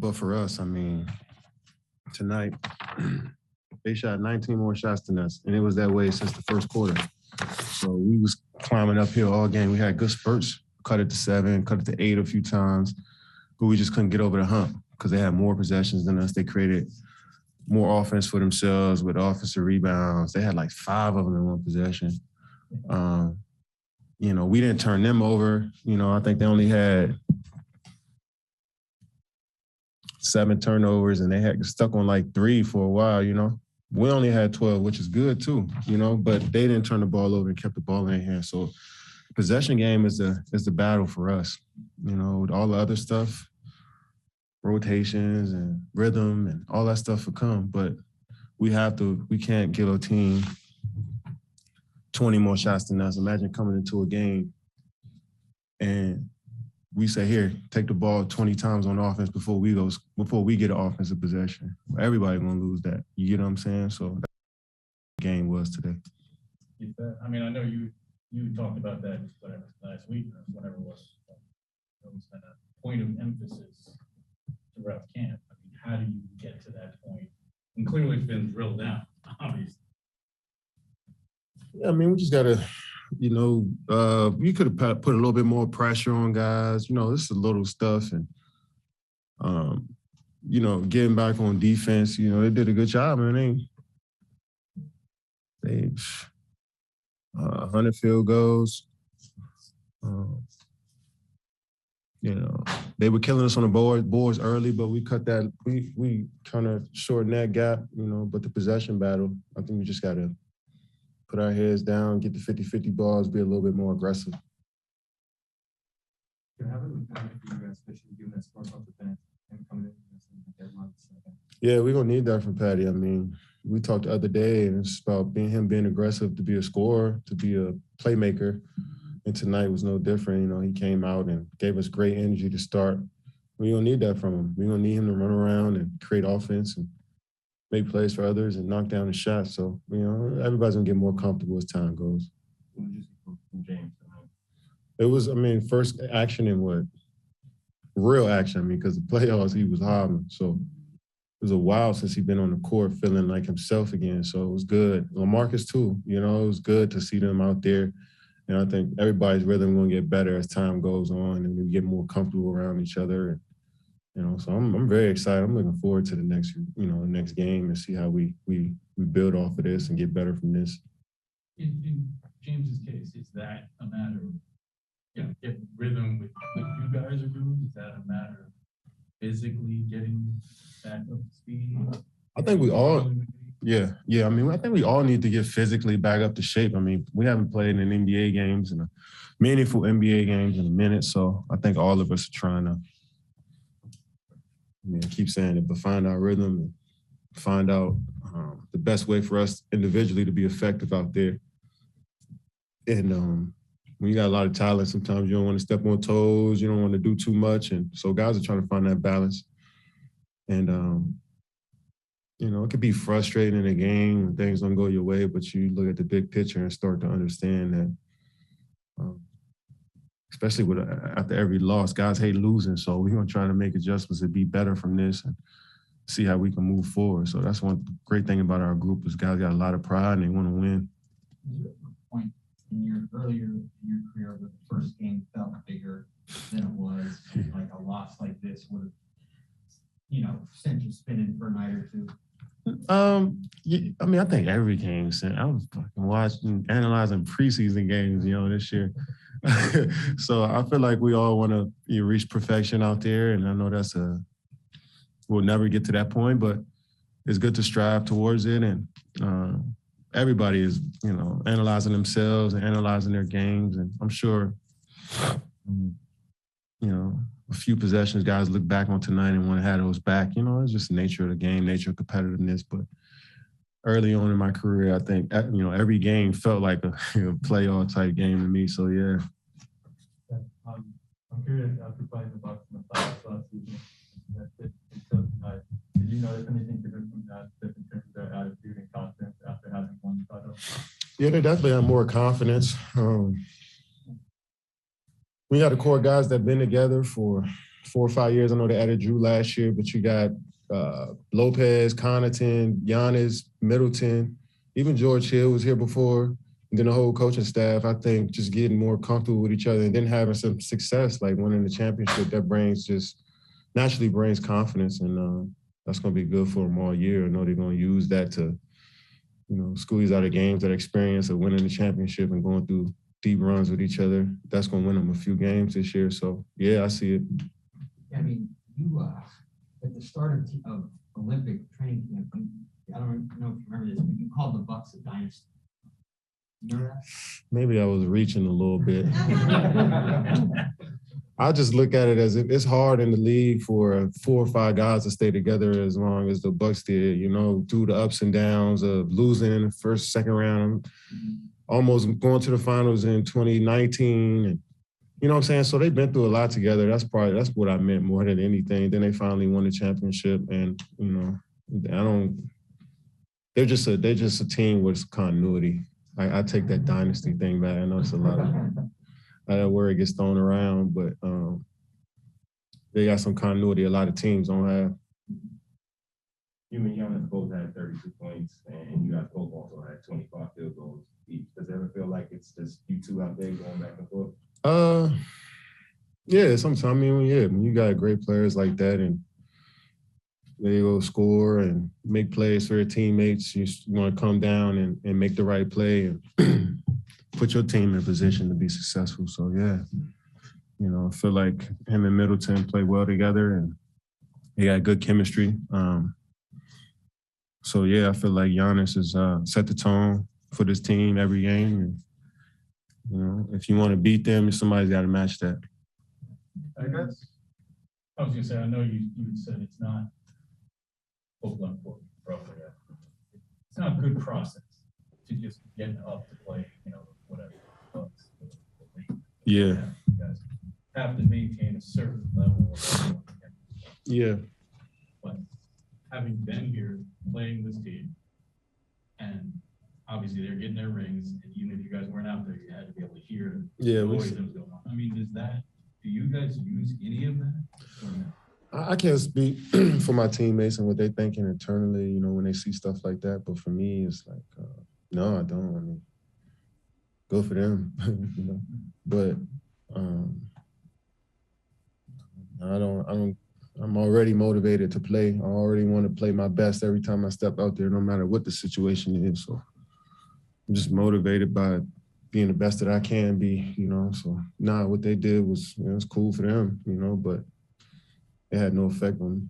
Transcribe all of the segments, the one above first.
But for us, I mean, tonight, they shot 19 more shots than us, and it was that way since the first quarter. So we was climbing uphill all game. We had good spurts, cut it to 7, cut it to 8 a few times, but we just couldn't get over the hump because they had more possessions than us. They created more offense for themselves with offensive rebounds. They had like 5 of them in one possession. We didn't turn them over. I think they only had 7 turnovers, and they had stuck on like 3 for a while, We only had 12, which is good too, but they didn't turn the ball over and kept the ball in their hand. So possession game is the battle for us. With all the other stuff, rotations and rhythm and all that stuff will come, but we can't give a team 20 more shots than us. Imagine coming into a game and we say, here, take the ball 20 times on offense before we get an offensive possession. Everybody gonna lose that. You get what I'm saying? So that's what the game was today. I mean, I know you talked about that last week or whatever it was. It was kind of point of emphasis throughout camp. I mean, how do you get to that point? And clearly it's been drilled down, obviously. I mean, we just gotta, we could have put a little bit more pressure on guys. This is little stuff, and getting back on defense. They did a good job, man. They 100 field goals. They were killing us on the boards early, but we cut that. We kind of shortened that gap, But the possession battle, I think we just gotta put our heads down, get the 50-50 balls, be a little bit more aggressive. Yeah, we're going to need that from Patty. I mean, we talked the other day, and it's about him being aggressive to be a scorer, to be a playmaker. And tonight was no different. He came out and gave us great energy to start. We're going to need that from him. We're going to need him to run around and create offense and make plays for others and knock down the shots. So, everybody's going to get more comfortable as time goes. It was, first action in what? Real action, because the playoffs, he was hobbling. So it was a while since he'd been on the court feeling like himself again. So it was good. LaMarcus too, it was good to see them out there. And I think everybody's rhythm going to get better as time goes on and we get more comfortable around each other. And, so I'm very excited. I'm looking forward to the next game and see how we build off of this and get better from this. In James's case, is that a matter of getting rhythm with what you guys are doing? Is that a matter of physically getting back up to speed? I think we all I think we all need to get physically back up to shape. We haven't played in NBA games and meaningful NBA games in a minute, so I think all of us are trying to keep saying it, but find our rhythm and find out the best way for us individually to be effective out there. And when you got a lot of talent, sometimes you don't want to step on toes, you don't want to do too much. And so guys are trying to find that balance. And, it could be frustrating in a game when things don't go your way, but you look at the big picture and start to understand that, especially after every loss, guys hate losing. So we're going to try to make adjustments to be better from this and see how we can move forward. So that's one great thing about our group is guys got a lot of pride and they want to win. Point earlier in your career where the first game felt bigger than it was, and like a loss like this would have, sent you spinning for a night or two? I think every game sent. I was fucking analyzing preseason games, this year. So I feel like we all want to reach perfection out there, and I know we'll never get to that point, but it's good to strive towards it. And everybody is, analyzing themselves and analyzing their games, and I'm sure, a few possessions guys look back on tonight and want to have those back. It's just the nature of the game, nature of competitiveness. But early on in my career, I think, every game felt like a playoff type game to me. So, yeah. I'm curious, after playing the Bucks in the playoffs last season, until tonight, did you notice anything different from that in terms of their attitude and confidence after having won the title? Yeah, they definitely have more confidence. We got a core guys that have been together for 4 or 5 years. I know they added Drew last year, but you got Lopez, Connaughton, Giannis, Middleton, even George Hill was here before. And then the whole coaching staff, I think, just getting more comfortable with each other and then having some success, like winning the championship, that naturally brings confidence. And that's going to be good for them all year. I know they're going to use that to, squeeze out of games, that experience of winning the championship and going through deep runs with each other. That's going to win them a few games this year. So, yeah, I see it. I mean, you, at the start of Olympic training camp, I don't know if you remember this, but you called the Bucks a dynasty. You remember that? Maybe I was reaching a little bit. I just look at it as if it's hard in the league for 4 or 5 guys to stay together as long as the Bucks did, through the ups and downs of losing in the first, second round, almost going to the finals in 2019. And, you know what I'm saying? So they've been through a lot together. That's what I meant more than anything. Then they finally won the championship. And, they're just a team with continuity. I take that dynasty thing back. I know it's a lot of that word gets thrown around, but they got some continuity a lot of teams don't have. You and Giannis both had 32 points, and you guys both also had 25 field goals each. Does it ever feel like it's just you two out there going back and forth? Yeah, sometimes. When you got great players like that and they go score and make plays for your teammates, you want to come down and make the right play and put your team in a position to be successful. So, yeah, I feel like him and Middleton play well together and they got good chemistry. So, yeah, I feel like Giannis has set the tone for this team every game. And, if you want to beat them, somebody's got to match that. I was going to say, I know you said it's not quote-unquote roughly. It's not a good process to just get up to play, whatever. Yeah. You guys have to maintain a certain level of Yeah. But having been here playing this team, and obviously they're getting their rings, and even if you guys weren't out there, you had to be able to hear the noise that was going on. I mean, do you guys use any of that? Or no? I can't speak for my teammates and what they're thinking internally, when they see stuff like that. But for me, it's like, no, I don't. I mean, good for them, But I'm already motivated to play. I already want to play my best every time I step out there, no matter what the situation is. So I'm just motivated by being the best that I can be, So, what they did was, it's cool for them, but it had no effect on me.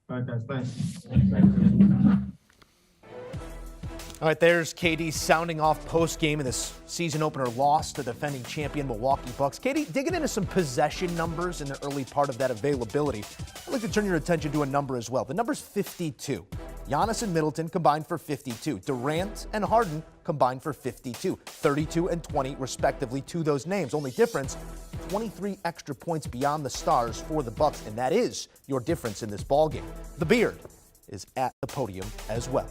All right, guys, thanks. All right, there's KD sounding off post-game in this season opener loss to defending champion Milwaukee Bucks. KD, digging into some possession numbers in the early part of that availability, I'd like to turn your attention to a number as well. The number's 52. Giannis and Middleton combined for 52. Durant and Harden combined for 52. 32 and 20, respectively, to those names. Only difference, 23 extra points beyond the stars for the Bucks, and that is your difference in this ballgame. The Beard is at the podium as well.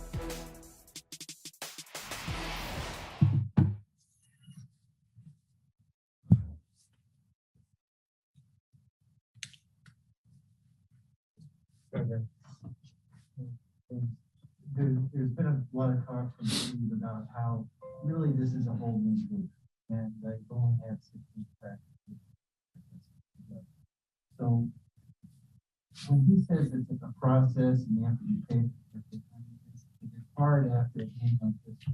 There's been a lot of talk from Steve about how really this is a whole new group and they only have 16 practices. So when he says it's a process and you have to be patient, it's hard after a game like this to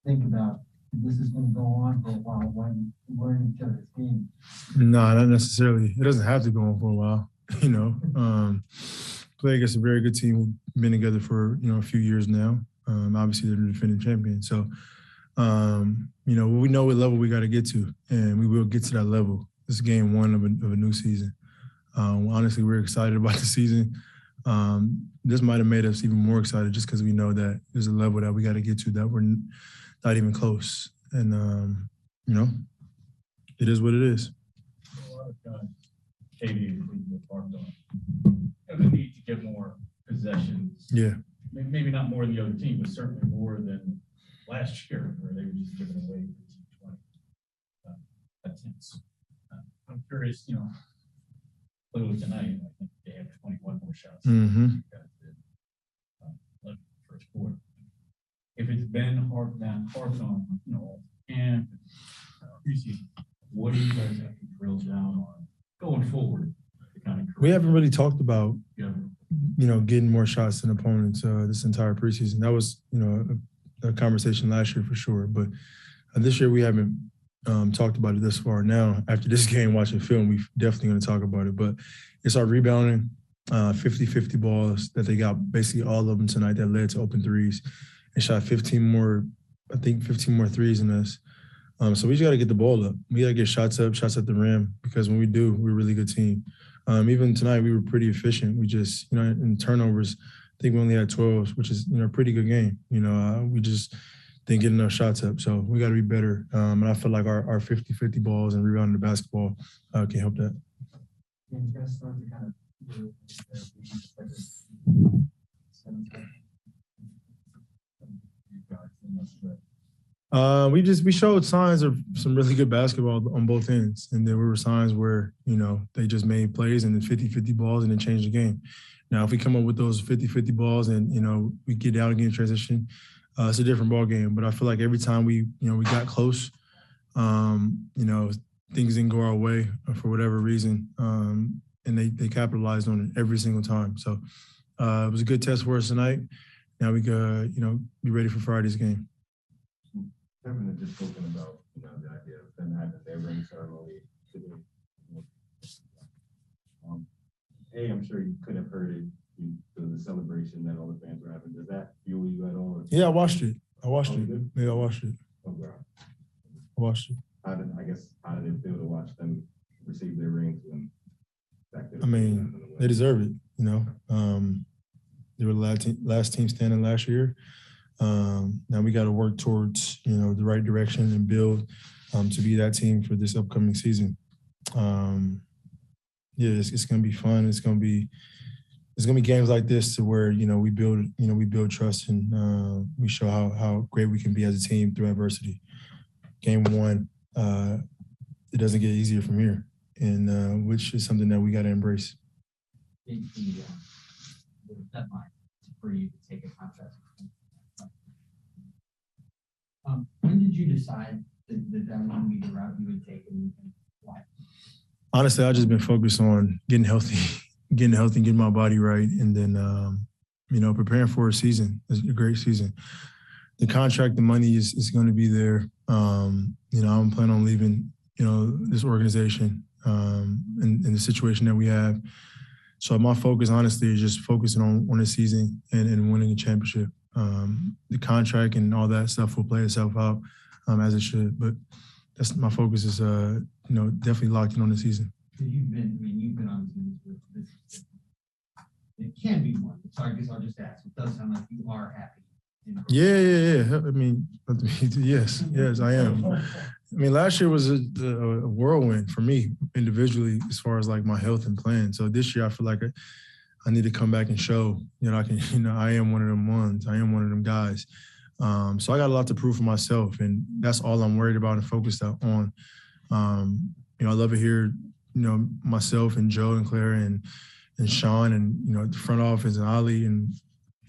think about this is going to go on for a while while you learn each other's game. No, not necessarily. It doesn't have to go on for a while, Play against a very good team who've been together for, a few years now. Obviously, they're the defending champion. So, we know what level we got to get to, and we will get to that level. This is game one of a new season. Honestly, we're excited about the season. This might have made us even more excited just because we know that there's a level that we got to get to that we're not even close. And, it is what it is. A lot of guys, KD remarked on the need to get more possessions. Yeah. Maybe not more than the other team, but certainly more than last year, where they were just giving away 15, 20 attempts. I'm curious, clearly tonight, I think they have 21 more shots. Mm-hmm. You guys did, like first quarter. If it's been harped on, and preseason, what do you guys have to drill down on going forward? To kind of We haven't really talked about, Yeah. Getting more shots than opponents this entire preseason. That was, a conversation last year for sure. But this year we haven't talked about it this far. Now, after this game, watching film, we're definitely going to talk about it. But it's our rebounding, 50-50 balls that they got basically all of them tonight that led to open threes. And shot 15 more threes than us. So we just got to get the ball up. We got to get shots up, shots at the rim, because when we do, we're a really good team. Even tonight, we were pretty efficient. We just, in turnovers, I think we only had 12, which is, a pretty good game. We just didn't get enough shots up. So we got to be better. And I feel like our 50-50 balls and rebounding the basketball can help that. And you guys start to kind of we showed signs of some really good basketball on both ends. And there were signs where, they just made plays and then 50-50 balls and then changed the game. Now, if we come up with those 50-50 balls and, we get down again in transition, it's a different ball game. But I feel like every time we got close, things didn't go our way for whatever reason. And they capitalized on it every single time. So it was a good test for us tonight. Now we could, be ready for Friday's game. Kevin had just spoken about, the idea of them having their ring ceremony today. I'm sure you could have heard it, the celebration that all the fans were having. Does that fuel you at all? Yeah, I watched it. Yeah, I watched it. Oh, wow. I watched it. How did it feel to watch them receive their rings when back there? I mean, they deserve it, They were the last team standing last year. Now we got to work towards, the right direction and build to be that team for this upcoming season. It's going to be fun. It's going to be games like this to where, we build trust and we show how great we can be as a team through adversity. Game one, it doesn't get easier from here, and which is something that we got to embrace. The deadline for you to take a contract. When did you decide that one would be the route you would take and why? Honestly, I've just been focused on getting healthy, getting my body right, and then, preparing for a season. It's a great season. The contract, the money is going to be there. I'm planning on leaving, this organization and the situation that we have. So my focus, honestly, is just focusing on the season and winning a championship. The contract and all that stuff will play itself out as it should. But that's my focus is, definitely locked in on the season. You've been on teams with this. It can be one. So I guess I'll just ask. It does sound like you are happy. Yeah. I mean, yes, I am. I mean, last year was a whirlwind for me individually as far as like my health and plan. So this year I feel like I need to come back and show, I can, I am one of them ones. I am one of them guys. So I got a lot to prove for myself, and that's all I'm worried about and focused on. I love it here, myself and Joe and Claire and Sean and, the front office and Ali and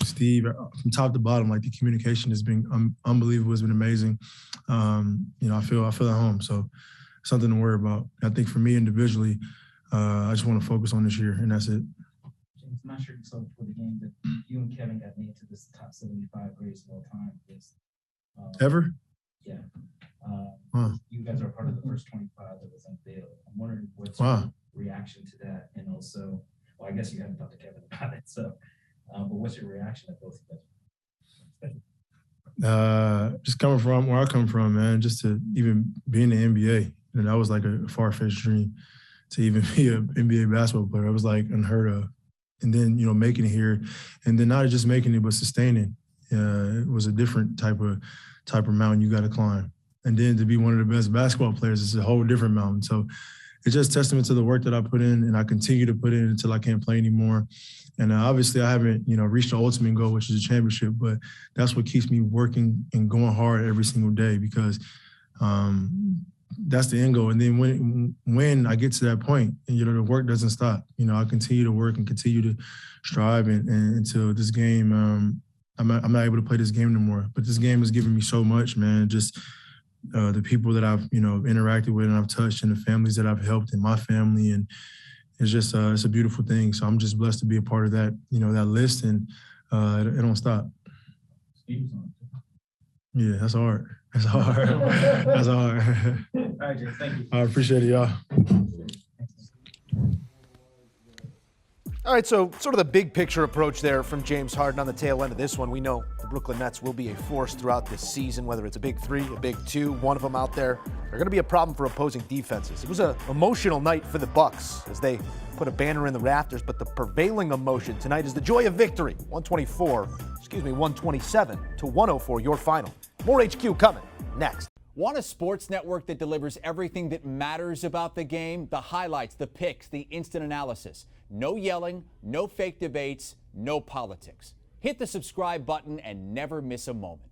Steve, from top to bottom, like the communication has been unbelievable. It's been amazing. I feel at home. So something to worry about. I think for me individually, I just want to focus on this year, and that's it. James, I'm not sure you saw before the game, but you and Kevin got named to this top 75 greatest of all time list. Ever? Yeah. You guys are part of the first 25 that was unveiled. I'm wondering what's your reaction to that, and also, well, I guess you haven't talked to Kevin about it, so. But what's your reaction to both of them? Just coming from where I come from, man, just to even be in the NBA, and that was like a far-fetched dream to even be an NBA basketball player. It was like unheard of. And then, making it here, and then not just making it, but sustaining. It was a different type of mountain you got to climb. And then to be one of the best basketball players is a whole different mountain. So it's just testament to the work that I put in, and I continue to put in until I can't play anymore. And obviously I haven't, reached the ultimate goal, which is a championship, but that's what keeps me working and going hard every single day, because that's the end goal. And then when I get to that point, and the work doesn't stop. I continue to work and continue to strive, and until this game, I'm not able to play this game anymore. But this game has given me so much, man. Just the people that I've interacted with and I've touched, and the families that I've helped, and my family, and it's just it's a beautiful thing. So I'm just blessed to be a part of that, that list, and it don't stop. Yeah, that's hard. That's hard. That's hard. All right, Jay, thank you. I appreciate it, y'all. All right, so sort of the big picture approach there from James Harden on the tail end of this one. We know the Brooklyn Nets will be a force throughout this season, whether it's a big three, a big two, one of them out there. They're going to be a problem for opposing defenses. It was an emotional night for the Bucks as they put a banner in the rafters, but the prevailing emotion tonight is the joy of victory. 127 to 104, your final. More HQ coming next. Want a sports network that delivers everything that matters about the game? The highlights, the picks, the instant analysis. No yelling, no fake debates, no politics. Hit the subscribe button and never miss a moment.